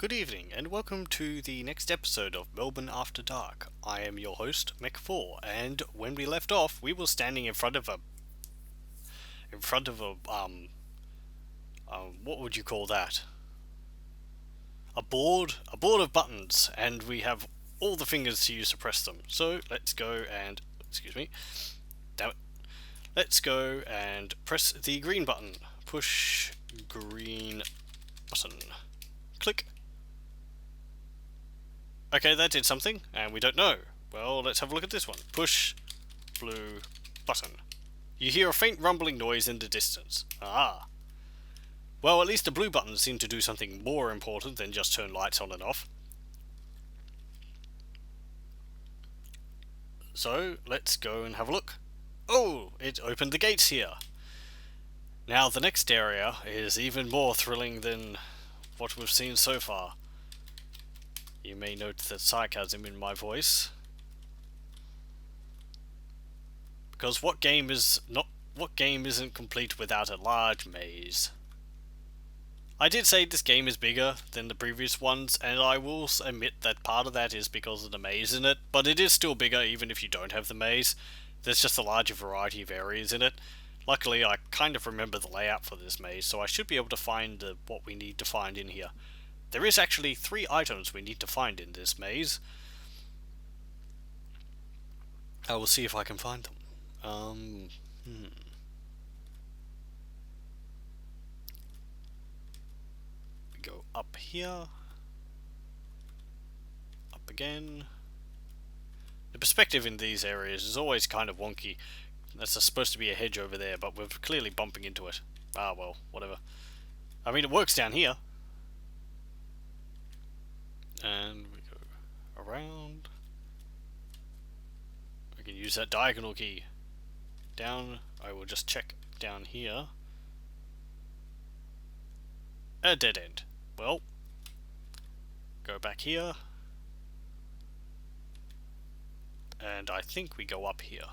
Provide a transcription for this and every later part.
good evening, and welcome to the next episode of Melbourne After Dark. I am your host, Mech 4, and when we left off, we were standing in front of a, what would you call that? A board of buttons, and we have all the fingers to use to press them. So let's go and, excuse me, damn it. Let's go and press the green button. Push green button. Click. Okay, that did something, and we don't know. Well, let's have a look at this one. Push blue button. You hear a faint rumbling noise in the distance. Ah. Well, at least the blue buttons seem to do something more important than just turn lights on and off. So, let's go and have a look. Oh, it opened the gates here. Now, the next area is even more thrilling than what we've seen so far. You may note the sarcasm in my voice. Because what game isn't complete without a large maze? I did say this game is bigger than the previous ones, and I will admit that part of that is because of the maze in it, but it is still bigger even if you don't have the maze. There's just a larger variety of areas in it. Luckily, I kind of remember the layout for this maze, so I should be able to find what we need to find in here. There is actually 3 items we need to find in this maze. I will see if I can find them. We go up here. Up again. The perspective in these areas is always kind of wonky. That's supposed to be a hedge over there, but we're clearly bumping into it. Ah, well, whatever. I mean, it works down here. And we go around. We can use that diagonal key. Down, I will just check down here. A dead end. Well, go back here. And I think we go up here.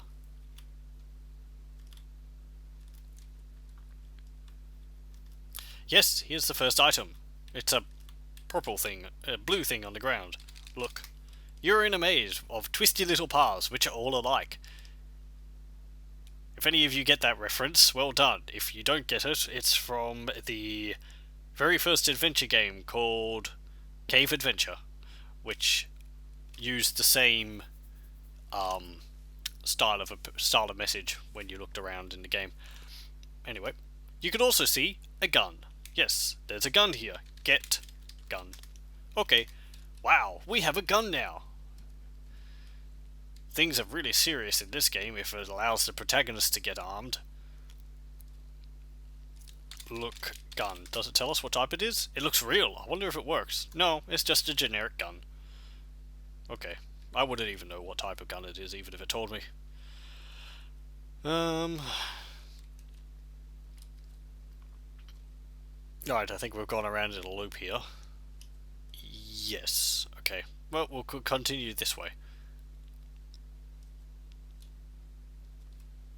Yes, here's the first item. It's a purple thing, a blue thing on the ground. Look. You're in a maze of twisty little paths which are all alike. If any of you get that reference, well done. If you don't get it, it's from the very first adventure game called Cave Adventure, which used the same style of message when you looked around in the game. Anyway, you can also see a gun. Yes, there's a gun here. Get gun. Okay. Wow, we have a gun now. Things are really serious in this game if it allows the protagonist to get armed. Look, gun. Does it tell us what type it is? It looks real. I wonder if it works. No, it's just a generic gun. Okay. I wouldn't even know what type of gun it is, even if it told me. Alright, I think we've gone around in a loop here. Yes. Okay. Well, we'll continue this way.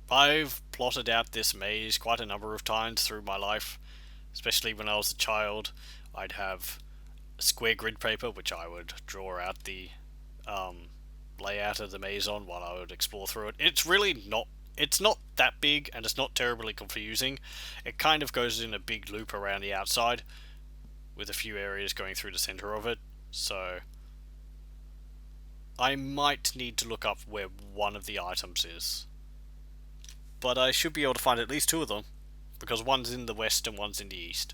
I've plotted out this maze quite a number of times through my life, especially when I was a child. I'd have square grid paper, which I would draw out the layout of the maze on while I would explore through it. It's not that big, and it's not terribly confusing. It kind of goes in a big loop around the outside, with a few areas going through the center of it, so I might need to look up where one of the items is. But I should be able to find at least 2 of them, because one's in the west and one's in the east.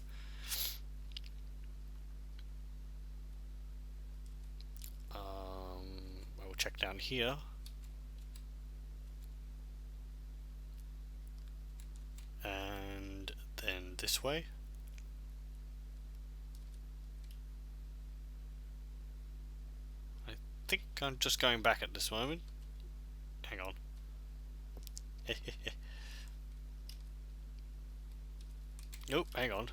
I will check down here. And then this way. I think I'm just going back at this moment. Hang on. Nope, hang on.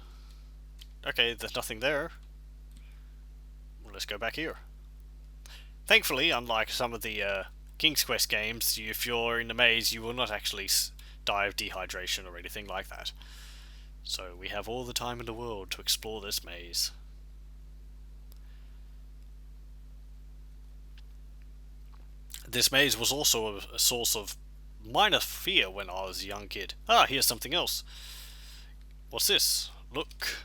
Okay, there's nothing there. Well, let's go back here. Thankfully, unlike some of the King's Quest games, if you're in the maze, you will not actually die of dehydration or anything like that. So we have all the time in the world to explore this maze. This maze was also a source of minor fear when I was a young kid. Ah, here's something else. What's this? Look.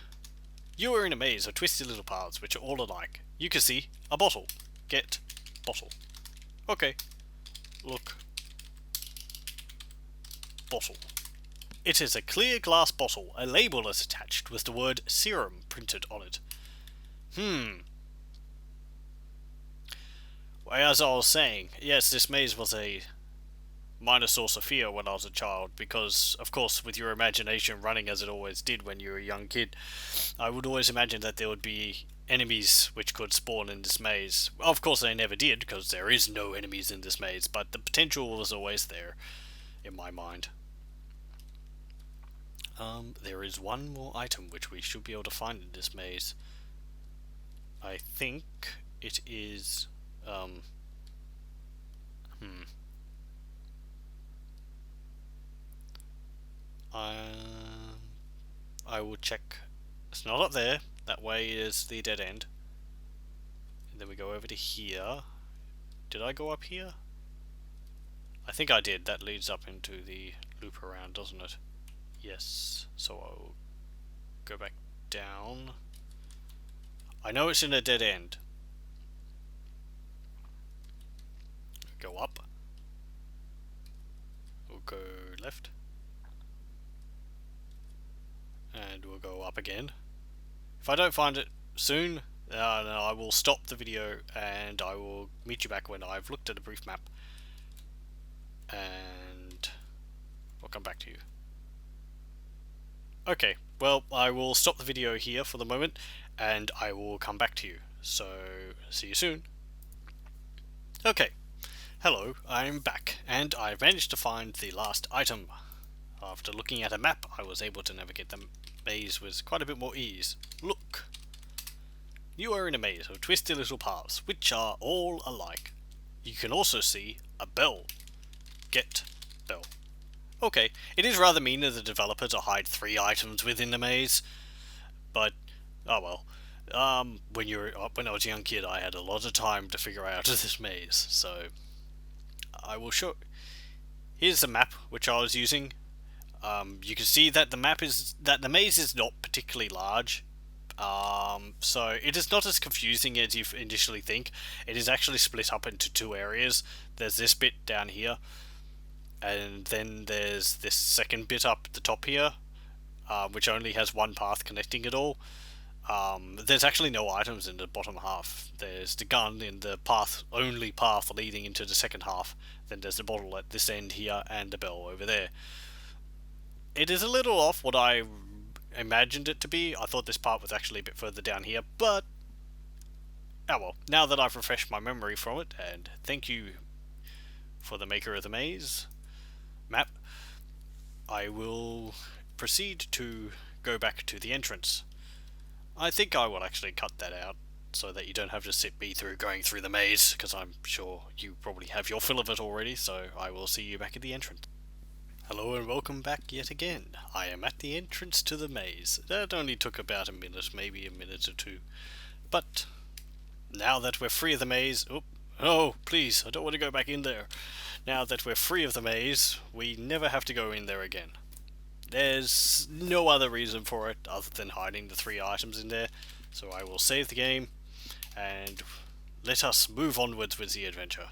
You are in a maze of twisty little paths which are all alike. You can see a bottle. Get bottle. Okay. Look. Bottle. It is a clear glass bottle. A label is attached with the word serum printed on it. Well, as I was saying, yes, this maze was a minor source of fear when I was a child, because, of course, with your imagination running as it always did when you were a young kid, I would always imagine that there would be enemies which could spawn in this maze. Of course, they never did, because there is no enemies in this maze, but the potential was always there, in my mind. There is one more item which we should be able to find in this maze. I think it is, I will check. It's not up there. That way is the dead end. And then we go over to here. Did I go up here? I think I did. That leads up into the loop around, doesn't it? Yes. So I'll go back down. I know it's in a dead end. Go up. We'll go left. And we'll go up again. If I don't find it soon, then I will stop the video and I will meet you back when I've looked at a brief map. And I'll come back to you. Okay, well, I will stop the video here for the moment and I will come back to you. So, see you soon. Okay, hello, I'm back and I've managed to find the last item. After looking at a map, I was able to navigate the maze with quite a bit more ease. Look! You are in a maze of twisty little paths, which are all alike. You can also see a bell. Get bell. Okay, it is rather mean of the developer to hide 3 items within the maze, but, oh well. When I was a young kid, I had a lot of time to figure out this maze, so I will show. Here's the map which I was using. You can see that the maze is not particularly large, so it is not as confusing as you initially think. It is actually split up into 2 areas. There's this bit down here, and then there's this second bit up the top here, which only has 1 path connecting it all. There's actually no items in the bottom half. There's the gun in the only path leading into the second half. Then there's the bottle at this end here and the bell over there. It is a little off what I imagined it to be. I thought this part was actually a bit further down here, but oh well. Now that I've refreshed my memory from it, and thank you for the maker of the maze map, I will proceed to go back to the entrance. I think I will actually cut that out so that you don't have to sit me through going through the maze, because I'm sure you probably have your fill of it already, so I will see you back at the entrance. Hello and welcome back yet again. I am at the entrance to the maze. That only took about a minute, maybe a minute or 2. But now that we're free of the maze... Oh, please, I don't want to go back in there. Now that we're free of the maze, we never have to go in there again. There's no other reason for it other than hiding the 3 items in there. So I will save the game and let us move onwards with the adventure.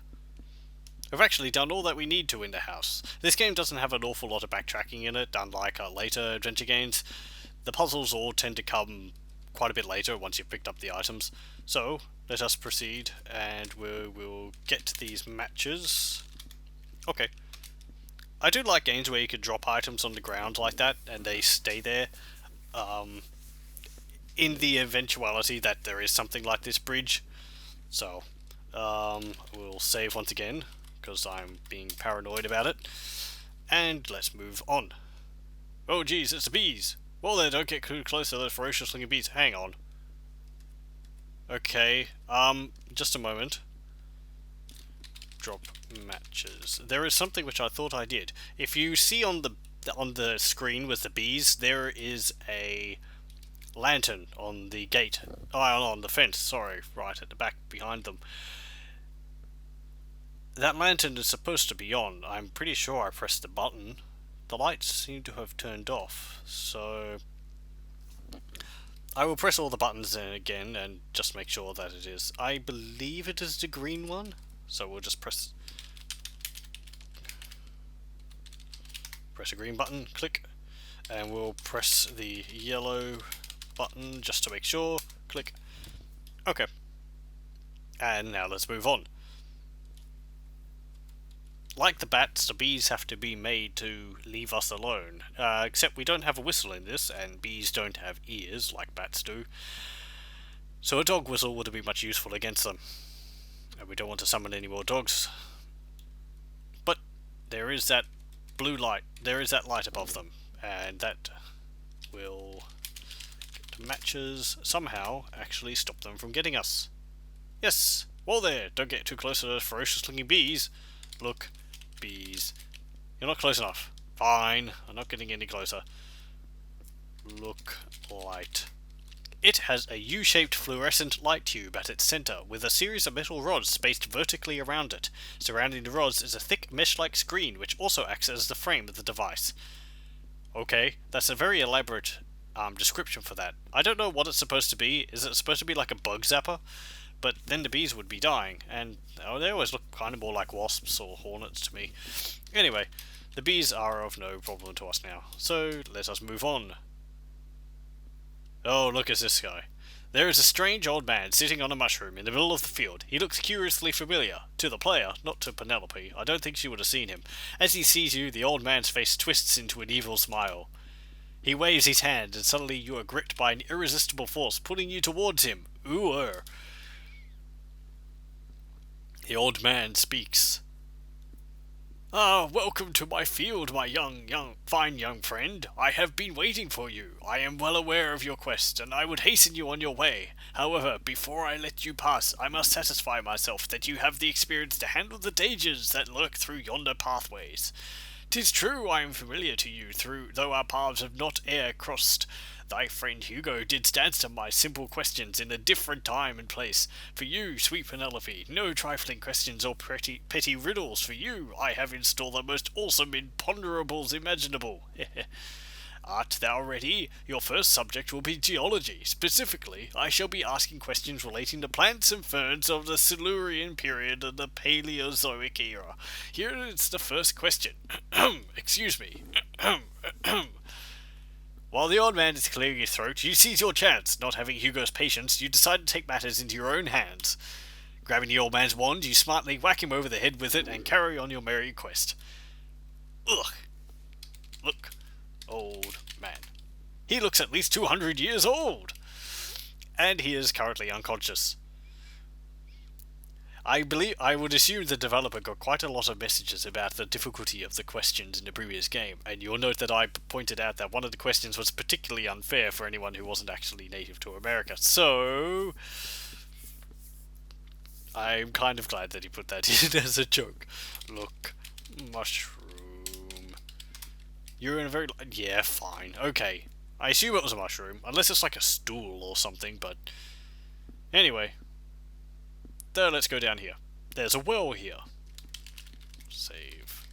We've actually done all that we need to in the house. This game doesn't have an awful lot of backtracking in it, unlike our later adventure games. The puzzles all tend to come quite a bit later once you've picked up the items. So, let us proceed, and we'll get to these matches. Okay. I do like games where you can drop items on the ground like that, and they stay there. In the eventuality that there is something like this bridge. So, we'll save once again, because I'm being paranoid about it. And let's move on. Oh geez, it's the bees! Well then, don't get too close to those ferocious looking bees. Hang on. Okay, just a moment. Drop matches. There is something which I thought I did. If you see on the screen with the bees, there is a lantern on the gate. Oh, on the fence, sorry, right at the back behind them. That lantern is supposed to be on. I'm pretty sure I pressed the button. The lights seem to have turned off, so I will press all the buttons in again and just make sure that it is. I believe it is the green one, so we'll just press a green button, click, and we'll press the yellow button just to make sure, click. Okay, and now let's move on. Like the bats, the bees have to be made to leave us alone. Except we don't have a whistle in this, and bees don't have ears like bats do. So a dog whistle would be much useful against them. And we don't want to summon any more dogs. But there is that blue light. There is that light above them. And that will get the matches somehow actually stop them from getting us. Yes! Whoa there! Don't get too close to those ferocious looking bees. Look. Bees. You're not close enough. Fine. I'm not getting any closer. Look. Light. It has a U-shaped fluorescent light tube at its center, with a series of metal rods spaced vertically around it. Surrounding the rods is a thick mesh-like screen, which also acts as the frame of the device. Okay, that's a very elaborate description for that. I don't know what it's supposed to be. Is it supposed to be like a bug zapper? But then the bees would be dying, and they always look kind of more like wasps or hornets to me. Anyway, the bees are of no problem to us now, so let us move on. Oh, look at this guy. There is a strange old man sitting on a mushroom in the middle of the field. He looks curiously familiar. To the player, not to Penelope. I don't think she would have seen him. As he sees you, the old man's face twists into an evil smile. He waves his hand, and suddenly you are gripped by an irresistible force, pulling you towards him. Ooh-er. The old man speaks. Ah, welcome to my field, my fine young friend. I have been waiting for you. I am well aware of your quest, and I would hasten you on your way. However, before I let you pass, I must satisfy myself that you have the experience to handle the dangers that lurk through yonder pathways. 'Tis true I am familiar to you, though our paths have not ere crossed. Thy friend Hugo did answer my simple questions in a different time and place. For you, sweet Penelope, no trifling questions or petty riddles. For you, I have in store the most awesome imponderables imaginable. Art thou ready? Your first subject will be geology. Specifically, I shall be asking questions relating to plants and ferns of the Silurian period and the Paleozoic era. Here is the first question. Excuse me. While the old man is clearing his throat, you seize your chance. Not having Hugo's patience, you decide to take matters into your own hands. Grabbing the old man's wand, you smartly whack him over the head with it and carry on your merry quest. Ugh. Look. Old man. He looks at least 200 years old! And he is currently unconscious. I would assume the developer got quite a lot of messages about the difficulty of the questions in the previous game, and you'll note that I pointed out that one of the questions was particularly unfair for anyone who wasn't actually native to America, so I'm kind of glad that he put that in as a joke. Look, mushroom. You're in a very... yeah, fine, okay. I assume it was a mushroom, unless it's like a stool or something, but... anyway... let's go down here. There's a well here. Save.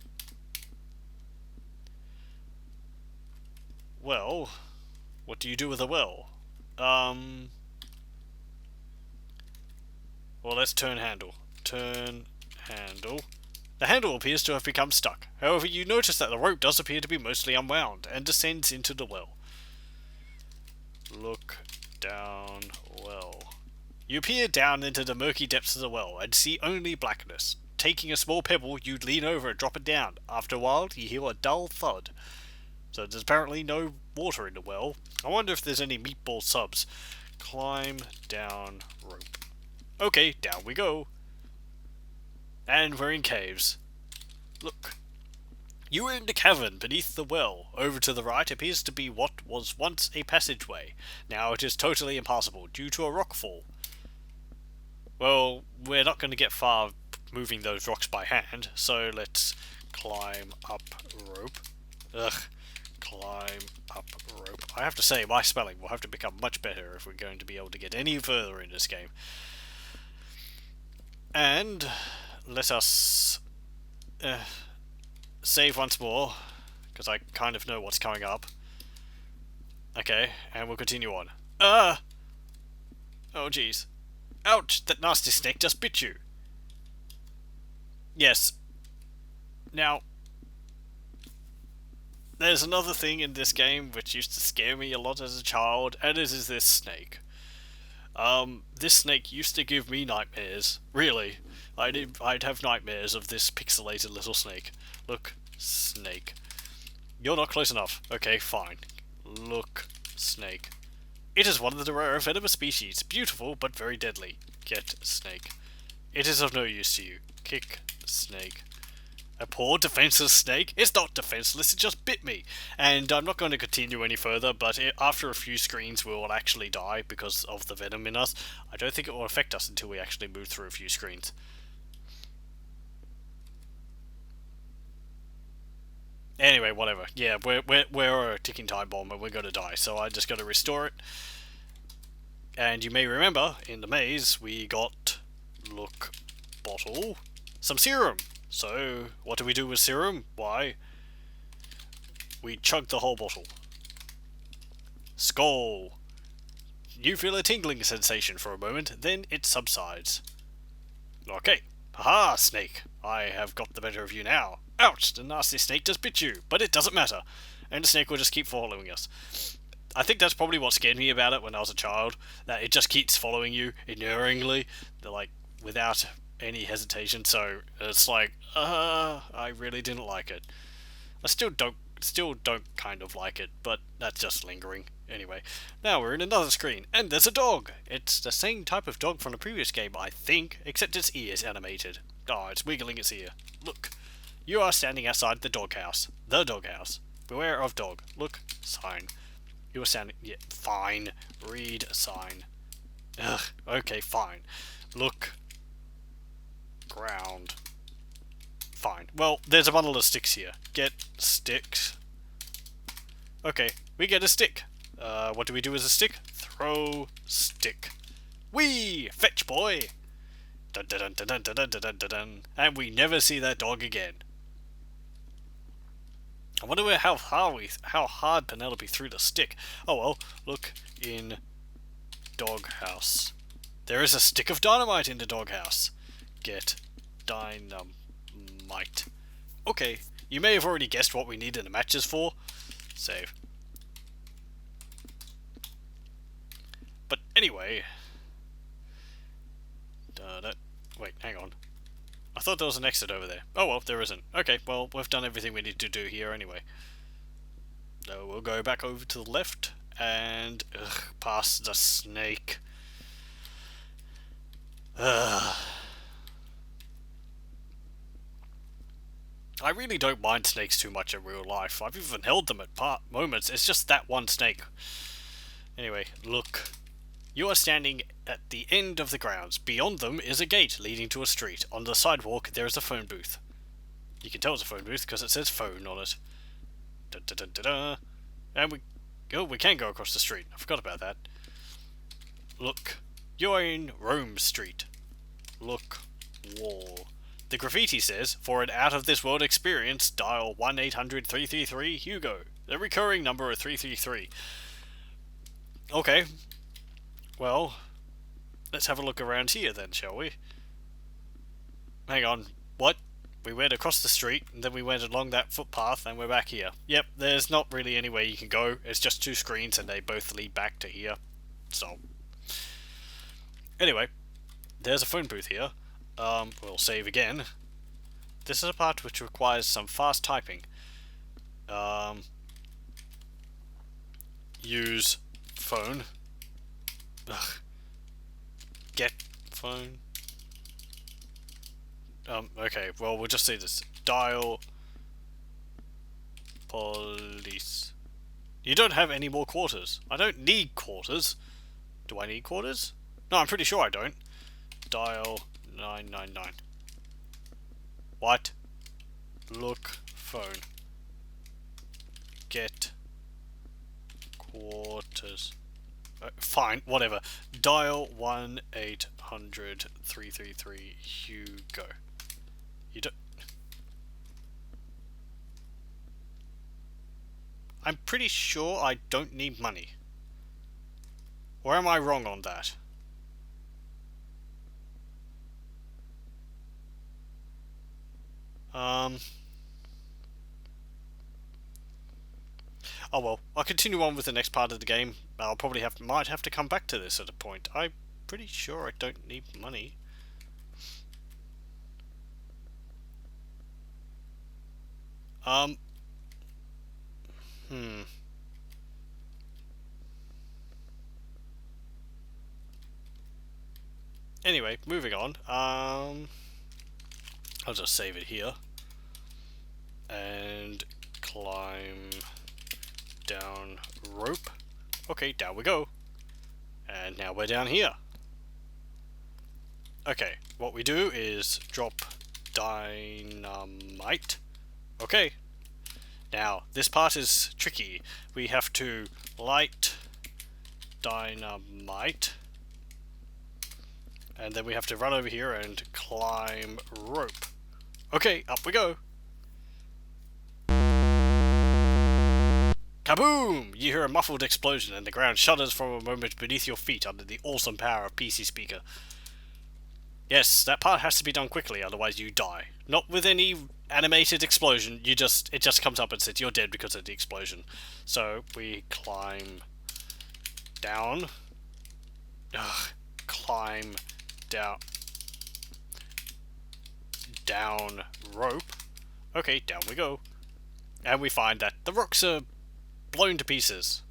Well, what do you do with a well? Well, let's turn handle. Turn handle. The handle appears to have become stuck. However, you notice that the rope does appear to be mostly unwound and descends into the well. Look down well. You peer down into the murky depths of the well and see only blackness. Taking a small pebble, you lean over and drop it down. After a while, you hear a dull thud. So there's apparently no water in the well. I wonder if there's any meatball subs. Climb down rope. Okay, down we go. And we're in caves. Look. You are in the cavern beneath the well. Over to the right appears to be what was once a passageway. Now it is totally impassable due to a rockfall. Well, we're not going to get far moving those rocks by hand, so let's climb up rope. Ugh. Climb up rope. I have to say, my spelling will have to become much better if we're going to be able to get any further in this game. And let us save once more, because I kind of know what's coming up. Okay, and we'll continue on. Ah! Oh jeez. Ouch! That nasty snake just bit you. Yes. Now, there's another thing in this game which used to scare me a lot as a child, and it is this snake. This snake used to give me nightmares. Really. I'd have nightmares of this pixelated little snake. Look, snake. You're not close enough. Okay, fine. Look, snake. It is one of the rare venomous species. Beautiful, but very deadly. Get snake. It is of no use to you. Kick snake. A poor defenseless snake? It's not defenseless, it just bit me. And I'm not going to continue any further, but after a few screens we will actually die because of the venom in us. I don't think it will affect us until we actually move through a few screens. Anyway, whatever. Yeah, we're a ticking time bomb and we're going to die, so I just got to restore it. And you may remember, in the maze, we got, look, bottle, some serum. So, what do we do with serum? Why, we chug the whole bottle. Skull. You feel a tingling sensation for a moment, then it subsides. Okay. Haha, snake. I have got the better of you now. Ouch, the nasty snake just bit you, but it doesn't matter. And the snake will just keep following us. I think that's probably what scared me about it when I was a child, that it just keeps following you inuringly, like, without any hesitation, so it's like, I really didn't like it. I still don't kind of like it, but that's just lingering. Anyway, now we're in another screen, and there's a dog! It's the same type of dog from the previous game, I think, except its ear's animated. Oh, it's wiggling its ear. Look. You are standing outside the doghouse. The doghouse. Beware of dog. Look. Sign. You are standing... Yeah, fine. Read sign. Ugh. Okay, fine. Look. Ground. Fine. Well, there's a bundle of sticks here. Get sticks. Okay, we get a stick. What do we do with a stick? Throw stick. Whee! Fetch, boy! Dun dun dun dun dun dun dun dun dun. And we never see that dog again. I wonder how hard Penelope threw the stick. Oh well, look in doghouse. There is a stick of dynamite in the doghouse. Get dynamite. Okay, you may have already guessed what we needed the matches for. Save. But anyway... Wait, hang on. I thought there was an exit over there. Oh well, there isn't. Okay, well, we've done everything we need to do here anyway. So we'll go back over to the left and... past the snake. I really don't mind snakes too much in real life. I've even held them at moments. It's just that one snake. Anyway, look. You are standing at the end of the grounds. Beyond them is a gate leading to a street. On the sidewalk there is a phone booth. You can tell it's a phone booth because it says phone on it. Dun, dun, dun, dun, dun. And we can go across the street. I forgot about that. Look. You're in Rome Street. Look. Wall. The graffiti says, for an out-of-this-world experience, dial 1-800-333-HUGO. The recurring number of 333. Okay. Well, let's have a look around here then, shall we? Hang on. What? We went across the street, and then we went along that footpath, and we're back here. Yep, there's not really anywhere you can go. It's just two screens, and they both lead back to here. So... Anyway, there's a phone booth here. We'll save again. This is a part which requires some fast typing. Use phone. Ugh. Get phone. Okay, well, we'll just say this. Dial police. You don't have any more quarters. I don't need quarters. Do I need quarters? No, I'm pretty sure I don't. Dial 999. What? Look phone. Get quarters. Fine, whatever. Dial 1-800-333-HUGO. You don't... I'm pretty sure I don't need money. Or am I wrong on that? Oh well, I'll continue on with the next part of the game. I'll probably might have to come back to this at a point. I'm pretty sure I don't need money. Um. Anyway, moving on. I'll just save it here. And climb down rope. Okay, down we go. And now we're down here. Okay, what we do is drop dynamite. Okay. Now, this part is tricky. We have to light dynamite. And then we have to run over here and climb rope. Okay, up we go. Kaboom! You hear a muffled explosion and the ground shudders for a moment beneath your feet under the awesome power of PC Speaker. Yes, that part has to be done quickly, otherwise you die. Not with any animated explosion, it just comes up and says you're dead because of the explosion. So, we climb down. Climb down rope. Okay, down we go. And we find that the rocks are blown to pieces.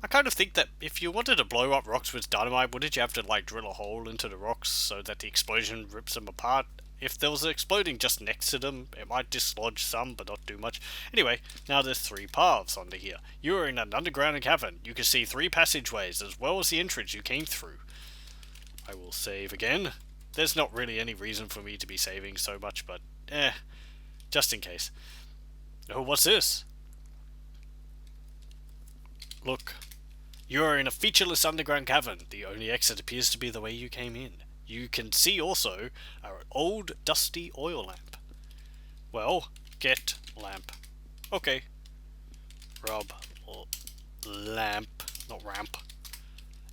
I kind of think that if you wanted to blow up rocks with dynamite, wouldn't you have to like drill a hole into the rocks so that the explosion rips them apart? If there was an exploding just next to them, it might dislodge some, but not do much. Anyway, now there's 3 paths under here. You are in an underground cavern. You can see 3 passageways, as well as the entrance you came through. I will save again. There's not really any reason for me to be saving so much, but just in case. Oh, what's this? Look. You are in a featureless underground cavern. The only exit appears to be the way you came in. You can see also our old dusty oil lamp. Well, get lamp. Okay. Rub lamp, not ramp.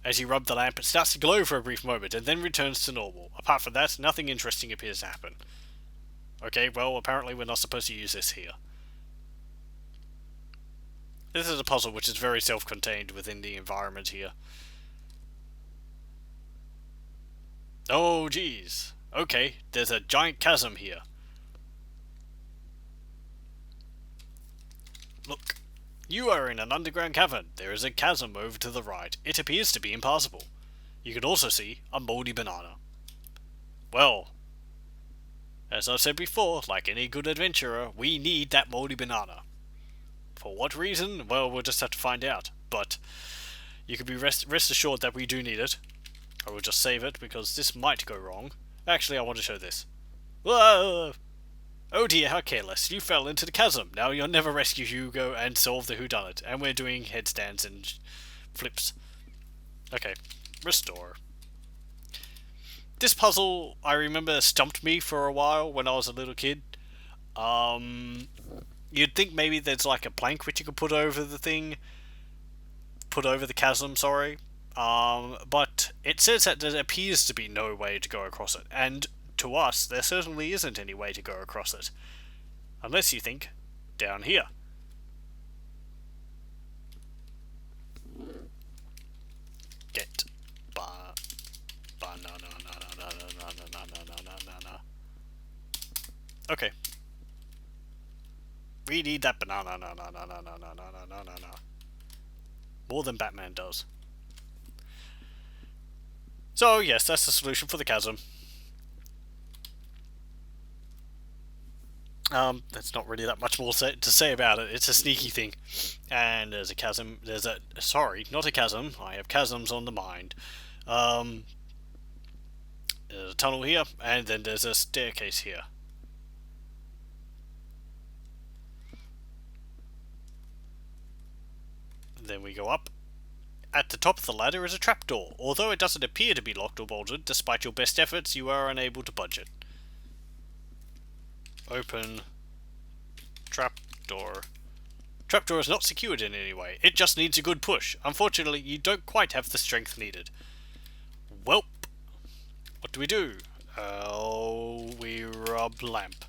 As you rub the lamp, it starts to glow for a brief moment and then returns to normal. Apart from that, nothing interesting appears to happen. Okay, well, apparently we're not supposed to use this here. This is a puzzle which is very self-contained within the environment here. Oh, geez. Okay, there's a giant chasm here. Look. You are in an underground cavern. There is a chasm over to the right. It appears to be impassable. You can also see a moldy banana. Well, as I've said before, like any good adventurer, we need that moldy banana. For what reason? Well, we'll just have to find out. But you can be rest assured that we do need it. I will just save it because this might go wrong. Actually, I want to show this. Whoa! Oh dear, how careless. You fell into the chasm. Now you'll never rescue Hugo and solve the Whodunit. And we're doing headstands and flips. Okay, restore. This puzzle, I remember, stumped me for a while when I was a little kid. You'd think maybe there's like a plank which you could put over the thing. Put over the chasm, sorry. But it says that there appears to be no way to go across it. And to us, there certainly isn't any way to go across it. Unless you think down here. Get banana. Okay. We need that banana. More than Batman does. So, yes, that's the solution for the chasm. There's not really that much more to say about it. It's a sneaky thing. And there's a chasm. Sorry, not a chasm. I have chasms on the mind. There's a tunnel here, and then there's a staircase here. Then we go up. At the top of the ladder is a trapdoor. Although it doesn't appear to be locked or bolted, despite your best efforts, you are unable to budge it. Open trapdoor. Trapdoor is not secured in any way. It just needs a good push. Unfortunately, you don't quite have the strength needed. Welp. What do? We rub lamp.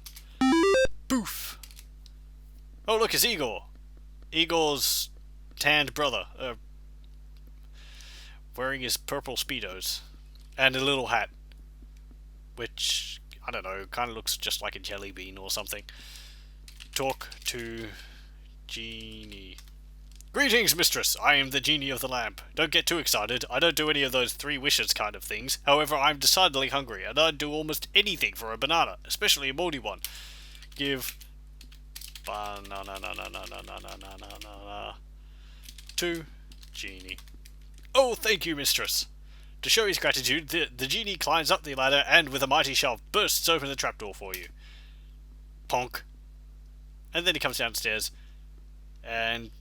Boof. Oh, look, it's Igor. Igor's tanned brother. Wearing his purple Speedos. And a little hat. Which, I don't know, kind of looks just like a jelly bean or something. Talk to Genie. Greetings, mistress. I am the genie of the lamp. Don't get too excited. I don't do any of those 3 wishes kind of things. However, I'm decidedly hungry, and I'd do almost anything for a banana, especially a moldy one. Give banana to Genie. Oh, thank you, mistress. To show his gratitude, the genie climbs up the ladder and, with a mighty shove, bursts open the trapdoor for you. Ponk. And then he comes downstairs and...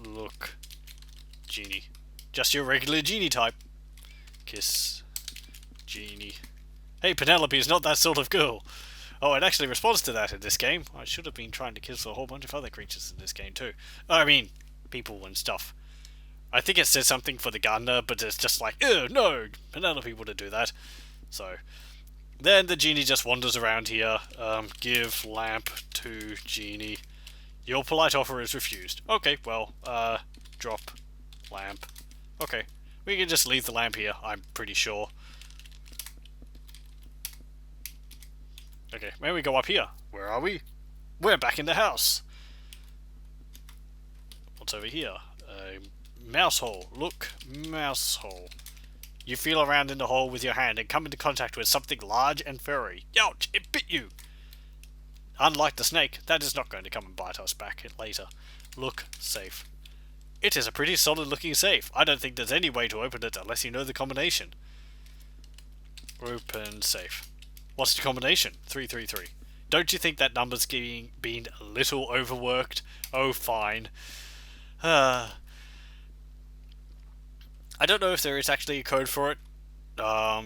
Look. Genie. Just your regular genie type. Kiss. Genie. Hey, Penelope is not that sort of girl. Oh, it actually responds to that in this game. I should have been trying to kiss a whole bunch of other creatures in this game too. I mean, people and stuff. I think it says something for the gardener, but it's just like, ew, no, Penelope wouldn't do that. So, then the genie just wanders around here. Give lamp to Genie. Your polite offer is refused. Okay, well, drop lamp. Okay, we can just leave the lamp here, I'm pretty sure. Okay, maybe we go up here. Where are we? We're back in the house. What's over here? Mouse hole. Look, mouse hole. You feel around in the hole with your hand and come into contact with something large and furry. Ouch! It bit you! Unlike the snake, that is not going to come and bite us back later. Look safe. It is a pretty solid looking safe. I don't think there's any way to open it unless you know the combination. Open safe. What's the combination? 333. Don't you think that number's been a little overworked? Oh, fine. I don't know if there is actually a code for it. Oh,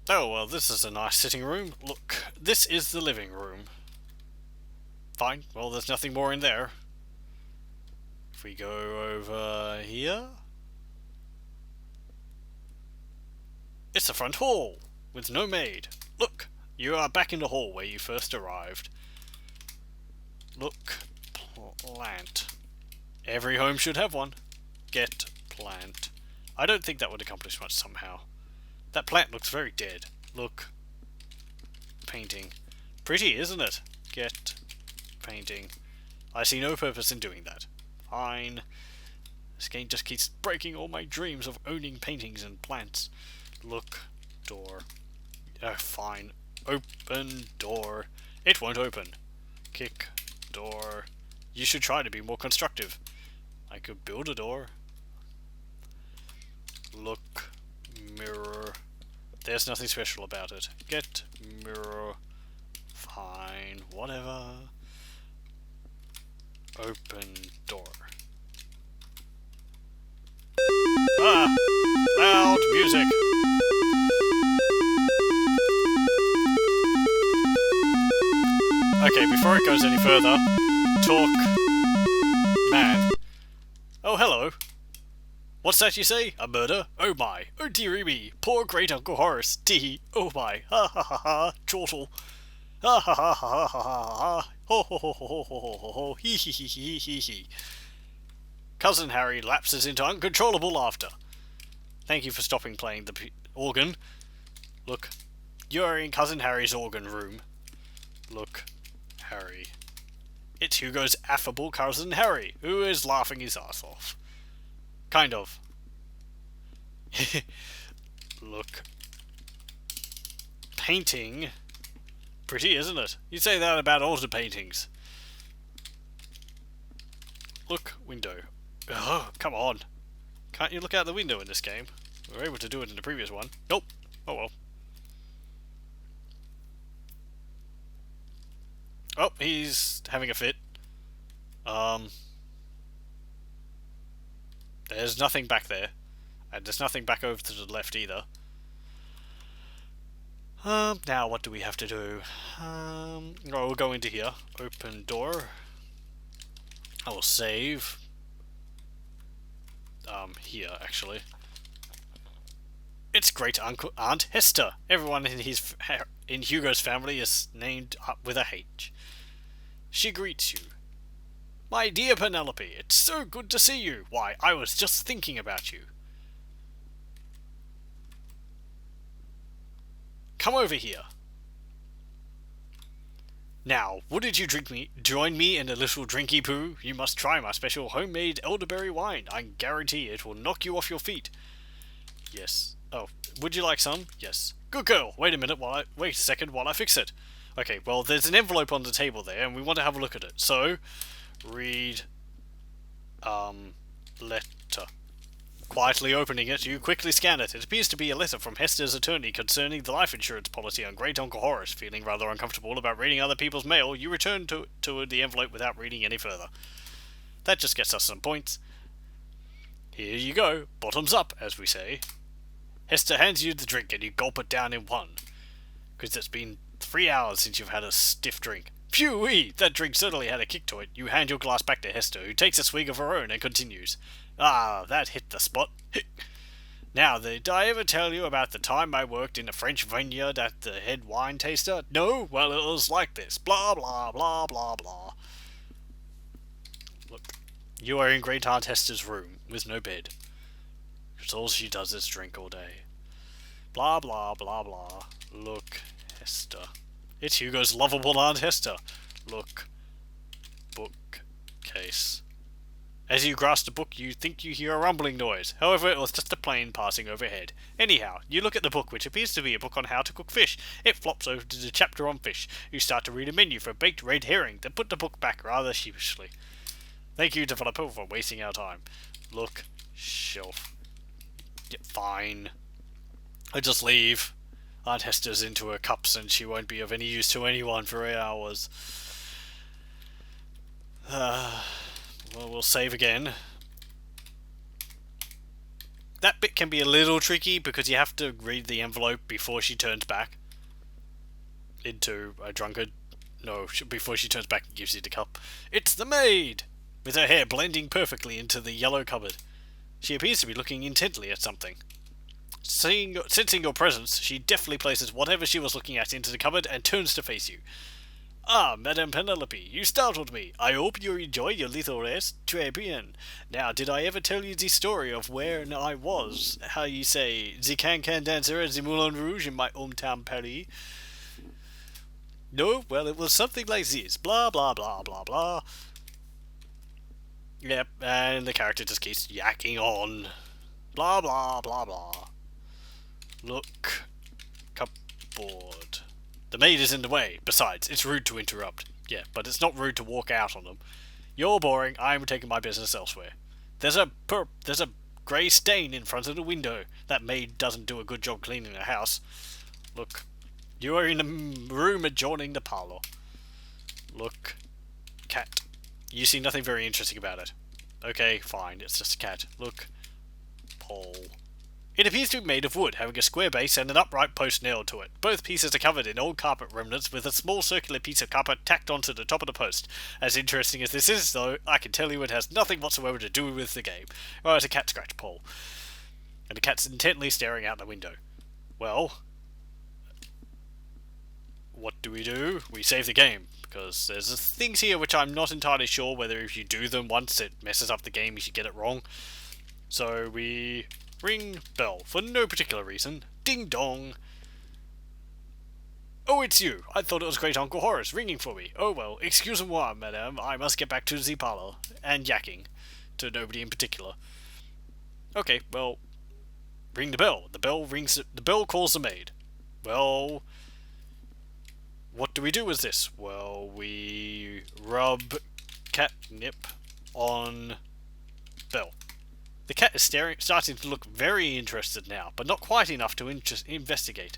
well, this is a nice sitting room. Look, this is the living room. Fine, well, there's nothing more in there. If we go over here... It's the front hall, with no maid. Look, you are back in the hall where you first arrived. Look, plant. Every home should have one. Get plant. I don't think that would accomplish much somehow. That plant looks very dead. Look. Painting. Pretty, isn't it? Get painting. I see no purpose in doing that. Fine. This game just keeps breaking all my dreams of owning paintings and plants. Look. Door. Oh, fine. Open door. It won't open. Kick door. You should try to be more constructive. I could build a door. Look. Mirror. There's nothing special about it. Get mirror. Fine. Whatever. Open door. Ah! Loud music! Okay, before it goes any further, talk. Man. Oh, hello. What's that you say? A murder? Oh my. Oh dearie me. Poor great Uncle Horace. Tee. Oh my. Ha ha ha ha. Chortle. Ha ha ha ha ha ha ha. Ho ho ho ho ho ho ho ho. Hee hee hee hee hee hee. Cousin Harry lapses into uncontrollable laughter. Thank you for stopping playing the organ. Look. You're in Cousin Harry's organ room. Look. Harry. It's Hugo's affable cousin Harry, who is laughing his ass off. Kind of. Look. Painting. Pretty, isn't it? You say that about all the paintings. Look, window. Oh, come on. Can't you look out the window in this game? We were able to do it in the previous one. Nope. Oh well. Oh, he's having a fit. There's nothing back there. And there's nothing back over to the left either. Now what do we have to do? Oh, we'll go into here. Open door. I will save. Here, actually. It's great uncle Aunt Hester. Everyone in Hugo's family is named up with a H. She greets you. My dear Penelope, it's so good to see you. Why, I was just thinking about you. Come over here. Now, wouldn't you join me in a little drinky poo? You must try my special homemade elderberry wine. I guarantee it will knock you off your feet. Yes. Oh, would you like some? Yes. Good girl. Wait a second while I fix it. Okay, well, there's an envelope on the table there, and we want to have a look at it. So, read, letter. Quietly opening it, you quickly scan it. It appears to be a letter from Hester's attorney concerning the life insurance policy on Great Uncle Horace. Feeling rather uncomfortable about reading other people's mail, you return to the envelope without reading any further. That just gets us some points. Here you go. Bottoms up, as we say. Hester hands you the drink and you gulp it down in one. Because it's been 3 hours since you've had a stiff drink. Phew-wee! That drink certainly had a kick to it. You hand your glass back to Hester, who takes a swig of her own and continues. Ah, that hit the spot. Now, did I ever tell you about the time I worked in a French vineyard at the head wine taster? No? Well, it was like this. Blah, blah, blah, blah, blah. Look, you are in Great Aunt Hester's room, with no bed. Because all she does is drink all day. Blah, blah, blah, blah. Look, Hester. It's Hugo's lovable Aunt Hester. Look. Bookcase. As you grasp the book, you think you hear a rumbling noise. However, it was just a plane passing overhead. Anyhow, you look at the book, which appears to be a book on how to cook fish. It flops over to the chapter on fish. You start to read a menu for baked red herring, then put the book back rather sheepishly. Thank you, developer, for wasting our time. Look. Shelf. Yeah, fine. I just leave. Aunt Hester's into her cups and she won't be of any use to anyone for hours. Well, we'll save again. That bit can be a little tricky because you have to read the envelope before she turns back into a drunkard. No, before she turns back and gives you the cup. It's the maid! With her hair blending perfectly into the yellow cupboard. She appears to be looking intently at something. Sensing your presence, she deftly places whatever she was looking at into the cupboard and turns to face you. Ah, Madame Penelope, you startled me. I hope you enjoy your little rest. Très bien. Now, did I ever tell you the story of where I was? How you say, the can-can dancer at the Moulin Rouge in my hometown Paris? No? Well, it was something like this. Blah, blah, blah, blah, blah. Yep, and the character just keeps yakking on. Blah, blah, blah, blah. Look. Cupboard. The maid is in the way. Besides, it's rude to interrupt. Yeah, but it's not rude to walk out on them. You're boring. I'm taking my business elsewhere. There's a grey stain in front of the window. That maid doesn't do a good job cleaning the house. Look. You are in the room adjoining the parlour. Look. Cat. You see nothing very interesting about it. Okay, fine. It's just a cat. Look. Pole. It appears to be made of wood, having a square base and an upright post nailed to it. Both pieces are covered in old carpet remnants, with a small circular piece of carpet tacked onto the top of the post. As interesting as this is, though, I can tell you it has nothing whatsoever to do with the game. Oh, it's a cat scratch pole. And the cat's intently staring out the window. Well, what do? We save the game, because there's things here which I'm not entirely sure whether if you do them once it messes up the game, you should get it wrong. So we ring bell for no particular reason. Ding dong. Oh, it's you. I thought it was Great Uncle Horace ringing for me. Oh well, excusez-moi, madame. I must get back to the parlour. And yakking. To nobody in particular. Okay, well, ring the bell. The bell calls the maid. Well, what do we do with this? Well, we rub catnip on bell. The cat is starting to look very interested now, but not quite enough to investigate.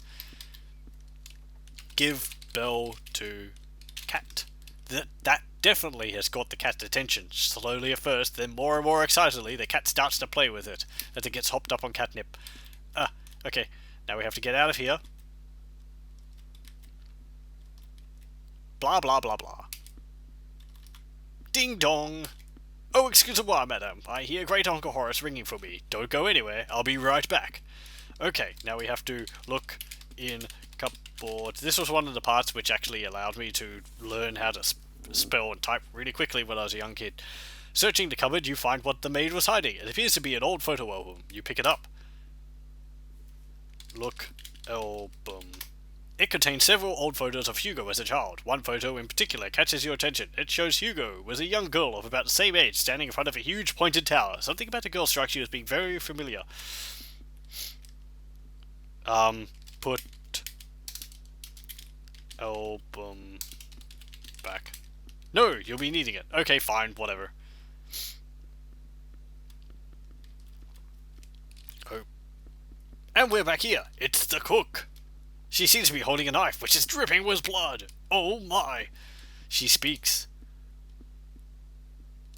Give bell to cat. That definitely has got the cat's attention. Slowly at first, then more and more excitedly, the cat starts to play with it as it gets hopped up on catnip. Okay, now we have to get out of here. blah blah blah blah. Ding dong! Oh, excusez-moi, madam. I hear Great Uncle Horace ringing for me. Don't go anywhere. I'll be right back. Okay, now we have to look in cupboard. This was one of the parts which actually allowed me to learn how to spell and type really quickly when I was a young kid. Searching the cupboard, you find what the maid was hiding. It appears to be an old photo album. You pick it up. Look album. It contains several old photos of Hugo as a child. One photo in particular catches your attention. It shows Hugo was a young girl of about the same age, standing in front of a huge pointed tower. Something about the girl strikes you as being very familiar. Put album back. No, you'll be needing it. Okay, fine, whatever. Oh. And we're back here. It's the cook. She seems to be holding a knife, which is dripping with blood. Oh my. She speaks.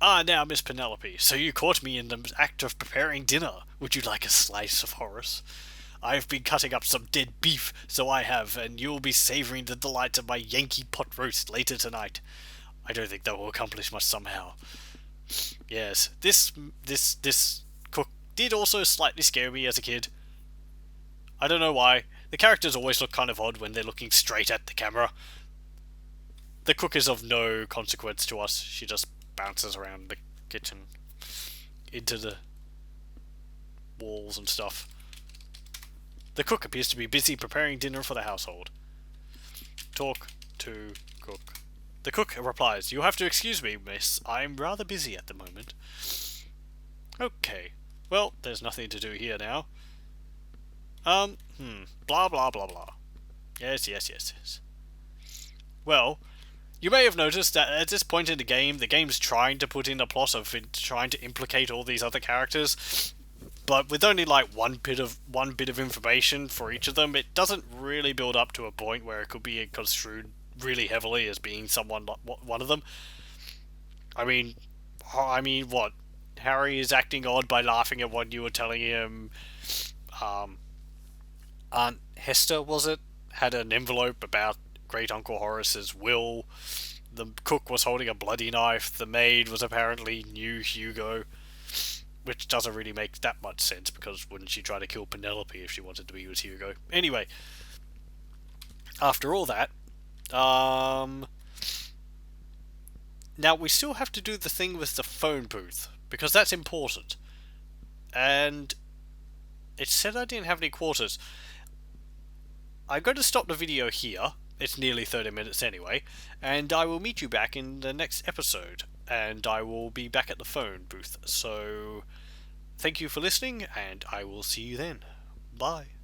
Ah, now, Miss Penelope, so you caught me in the act of preparing dinner. Would you like a slice of Horace? I've been cutting up some dead beef, so I have, and you'll be savouring the delights of my Yankee pot roast later tonight. I don't think that will accomplish much somehow. Yes, this cook did also slightly scare me as a kid. I don't know why. The characters always look kind of odd when they're looking straight at the camera. The cook is of no consequence to us. She just bounces around the kitchen into the walls and stuff. The cook appears to be busy preparing dinner for the household. Talk to cook. The cook replies, "You have to excuse me, miss. I'm rather busy at the moment." Okay. Well, there's nothing to do here now. Blah blah blah blah. Yes. Well, you may have noticed that at this point in the game's trying to put in a plot of trying to implicate all these other characters, but with only like one bit of information for each of them, it doesn't really build up to a point where it could be construed really heavily as being one of them. I mean, what? Harry is acting odd by laughing at what you were telling him. Aunt Hester, was it, had an envelope about Great Uncle Horace's will. The cook was holding a bloody knife. The maid was apparently knew Hugo, which doesn't really make that much sense, because wouldn't she try to kill Penelope if she wanted to be with Hugo? Anyway, after all that, now we still have to do the thing with the phone booth, because that's important. And it said I didn't have any quarters. I'm going to stop the video here. It's nearly 30 minutes anyway, and I will meet you back in the next episode, and I will be back at the phone booth. So, thank you for listening, and I will see you then. Bye.